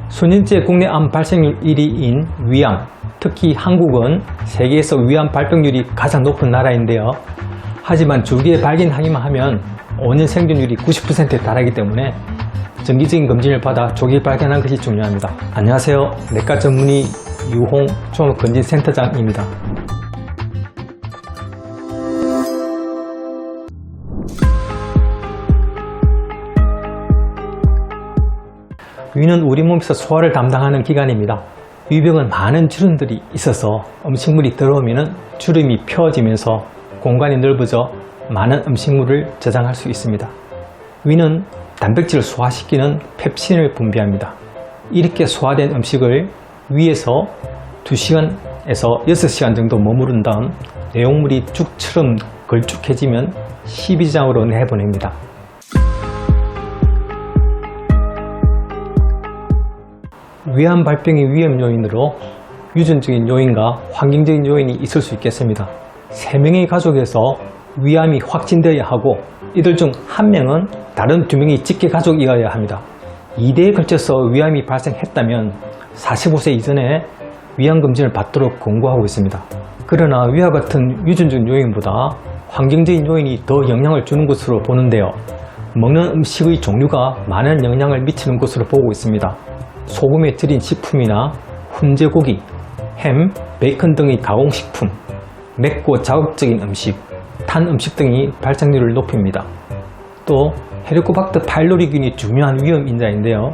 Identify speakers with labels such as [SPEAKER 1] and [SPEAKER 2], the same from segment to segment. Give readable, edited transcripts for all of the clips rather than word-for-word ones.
[SPEAKER 1] 수년째 국내 암 발생률 1위인 위암, 특히 한국은 세계에서 위암 발병률이 가장 높은 나라인데요. 하지만 주기에 발견하기만 하면 5년 생존율이 90%에 달하기 때문에 정기적인 검진을 받아 조기 발견하는 것이 중요합니다. 안녕하세요. 내과 전문의 유홍 종합검진센터장입니다. 위는 우리 몸에서 소화를 담당하는 기관입니다. 위벽은 많은 주름들이 있어서 음식물이 들어오면 주름이 펴지면서 공간이 넓어져 많은 음식물을 저장할 수 있습니다. 위는 단백질을 소화시키는 펩신을 분비합니다. 이렇게 소화된 음식을 위에서 2시간에서 6시간 정도 머무른 다음 내용물이 죽처럼 걸쭉해지면 십이장으로 내보냅니다. 위암 발병의 위험 요인으로 유전적인 요인과 환경적인 요인이 있을 수 있겠습니다. 3명의 가족에서 위암이 확진되어야 하고 이들 중 1명은 다른 2명이 직계 가족이어야 합니다. 2대에 걸쳐서 위암이 발생했다면 45세 이전에 위암검진을 받도록 권고하고 있습니다. 그러나 위와 같은 유전적인 요인보다 환경적인 요인이 더 영향을 주는 것으로 보는데요. 먹는 음식의 종류가 많은 영향을 미치는 것으로 보고 있습니다. 소금에 절인 식품이나 훈제고기, 햄, 베이컨 등의 가공식품, 맵고 자극적인 음식, 탄 음식 등이 발생률을 높입니다. 또 헬리코박터 파일로리균이 중요한 위험인자인데요.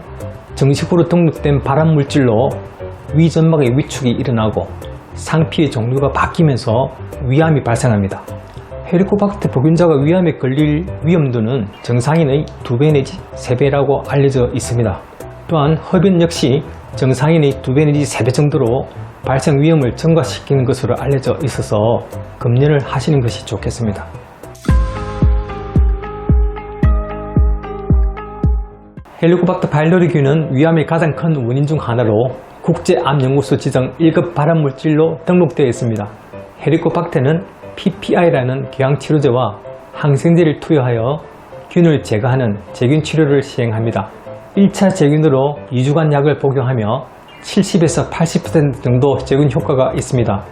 [SPEAKER 1] 정식으로 등록된 발암물질로 위 점막의 위축이 일어나고 상피의 종류가 바뀌면서 위암이 발생합니다. 헬리코박터 보균자가 위암에 걸릴 위험도는 정상인의 2배 내지 3배라고 알려져 있습니다. 또한 흡연 역시 정상인의 2배 내지 3배 정도로 발생 위험을 증가시키는 것으로 알려져 있어서 검진을 하시는 것이 좋겠습니다. 헬리코박터 파일로리균은 위암의 가장 큰 원인 중 하나로 국제암연구소 지정 1급 발암물질로 등록되어 있습니다. 헬리코박터는 PPI라는 경항치료제와 항생제를 투여하여 균을 제거하는 제균 치료를 시행합니다. 1차 제균으로 2주간 약을 복용하며 70에서 80% 정도 제균 효과가 있습니다.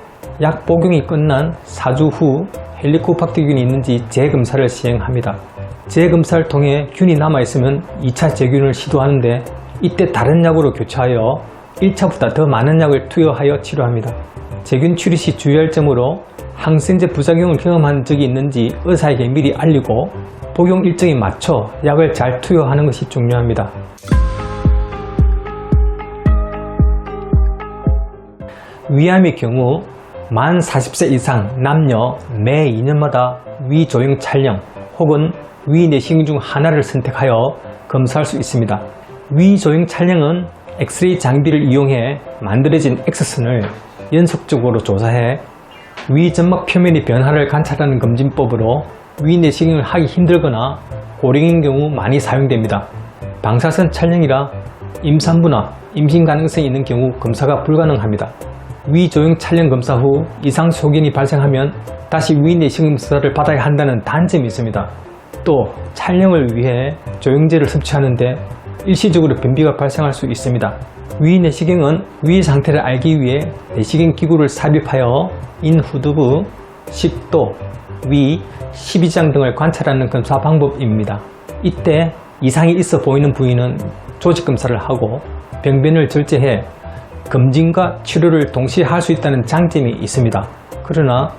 [SPEAKER 1] 약 복용이 끝난 4주 후 헬리코박터균이 있는지 재검사를 시행합니다. 재검사를 통해 균이 남아있으면 2차 재균을 시도하는데 이때 다른 약으로 교차하여 1차보다 더 많은 약을 투여하여 치료합니다. 재균 치료 시 주의할 점으로 항생제 부작용을 경험한 적이 있는지 의사에게 미리 알리고 복용 일정에 맞춰 약을 잘 투여하는 것이 중요합니다. 위암의 경우 만 40세 이상 남녀 매 2년마다 위 조형 촬영 혹은 위 내시경 중 하나를 선택하여 검사할 수 있습니다. 위 조형 촬영은 엑스레이 장비를 이용해 만들어진 X선을 연속적으로 조사해 위 점막 표면의 변화를 관찰하는 검진법으로 위 내시경을 하기 힘들거나 고령인 경우 많이 사용됩니다. 방사선 촬영이라 임산부나 임신 가능성이 있는 경우 검사가 불가능합니다. 위 조형 촬영 검사 후 이상 소견이 발생하면 다시 위 내시경 검사를 받아야 한다는 단점이 있습니다. 또 촬영을 위해 조영제를 섭취하는데 일시적으로 변비가 발생할 수 있습니다. 위 내시경은 위 상태를 알기 위해 내시경 기구를 삽입하여 인후두부, 식도, 위, 십이장 등을 관찰하는 검사 방법입니다. 이때 이상이 있어 보이는 부위는 조직 검사를 하고 병변을 절제해 검진과 치료를 동시에 할 수 있다는 장점이 있습니다. 그러나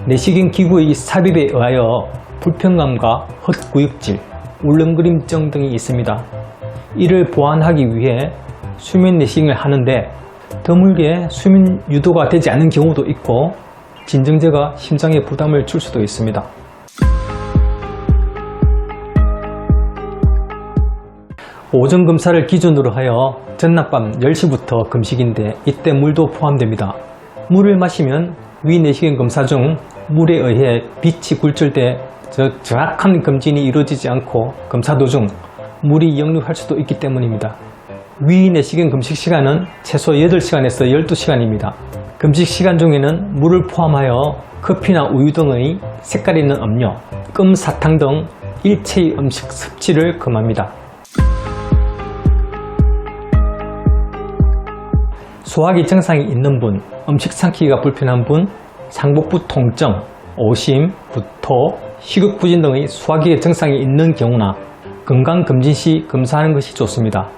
[SPEAKER 1] 내시경 기구의 삽입에 의하여 불편감과 헛구역질, 울렁거림증 등이 있습니다. 이를 보완하기 위해 수면 내시경을 하는데 드물게 수면 유도가 되지 않는 경우도 있고 진정제가 심장에 부담을 줄 수도 있습니다. 오전 검사를 기준으로 하여 전날밤 10시부터 금식인데 이때 물도 포함됩니다. 물을 마시면 위 내시경 검사 중 물에 의해 빛이 굴절돼 정확한 검진이 이루어지지 않고 검사 도중 물이 역류할 수도 있기 때문입니다. 위 내시경 금식 시간은 최소 8시간에서 12시간입니다. 금식 시간 중에는 물을 포함하여 커피나 우유 등의 색깔 있는 음료, 끔 사탕 등 일체의 음식 섭취를 금합니다. 소화기 증상이 있는 분, 음식 삼키기가 불편한 분, 상복부 통증, 오심, 구토, 식욕부진 등의 소화기의 증상이 있는 경우나 건강검진 시 검사하는 것이 좋습니다.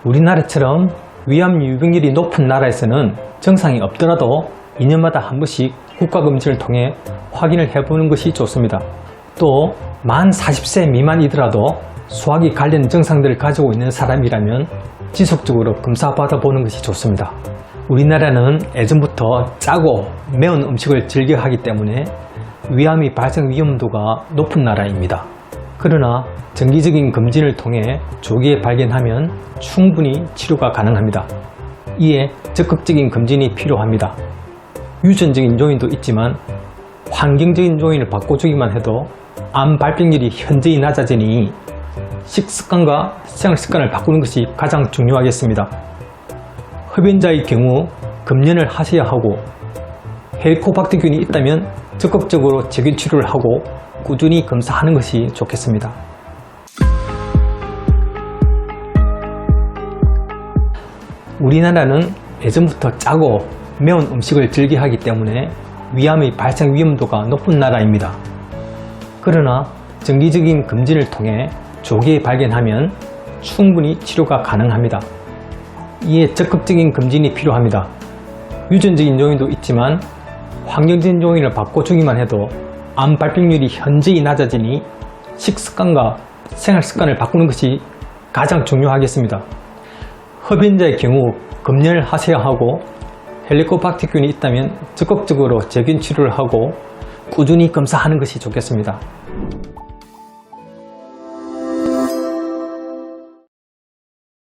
[SPEAKER 1] 우리나라처럼 위암 유병률이 높은 나라에서는 증상이 없더라도 2년마다 한 번씩 국가검진을 통해 확인을 해보는 것이 좋습니다. 또 만 40세 미만이더라도 소화기 관련 증상들을 가지고 있는 사람이라면 지속적으로 검사받아 보는 것이 좋습니다. 우리나라는 예전부터 짜고 매운 음식을 즐겨 하기 때문에 위암이 발생 위험도가 높은 나라입니다. 그러나 정기적인 검진을 통해 조기에 발견하면 충분히 치료가 가능합니다. 이에 적극적인 검진이 필요합니다. 유전적인 요인도 있지만 환경적인 요인을 바꿔주기만 해도 암 발병률이 현저히 낮아지니 식습관과 생활습관을 바꾸는 것이 가장 중요하겠습니다. 흡연자의 경우 금연을 하셔야 하고 헬리코박터균이 있다면 적극적으로 제균 치료를 하고 꾸준히 검사하는 것이 좋겠습니다. 우리나라는 예전부터 짜고 매운 음식을 즐겨 하기 때문에 위암의 발생 위험도가 높은 나라입니다. 그러나 정기적인 검진을 통해 조기에 발견하면 충분히 치료가 가능합니다. 이에 적극적인 검진이 필요합니다. 유전적인 요인도 있지만 환경적인 요인을 바꿔주기만 해도 암 발병률이 현저히 낮아지니 식습관과 생활습관을 바꾸는 것이 가장 중요하겠습니다. 흡연자의 경우 금연을 하셔야 하고 헬리코박터균이 있다면 적극적으로 제균 치료를 하고 꾸준히 검사하는 것이 좋겠습니다.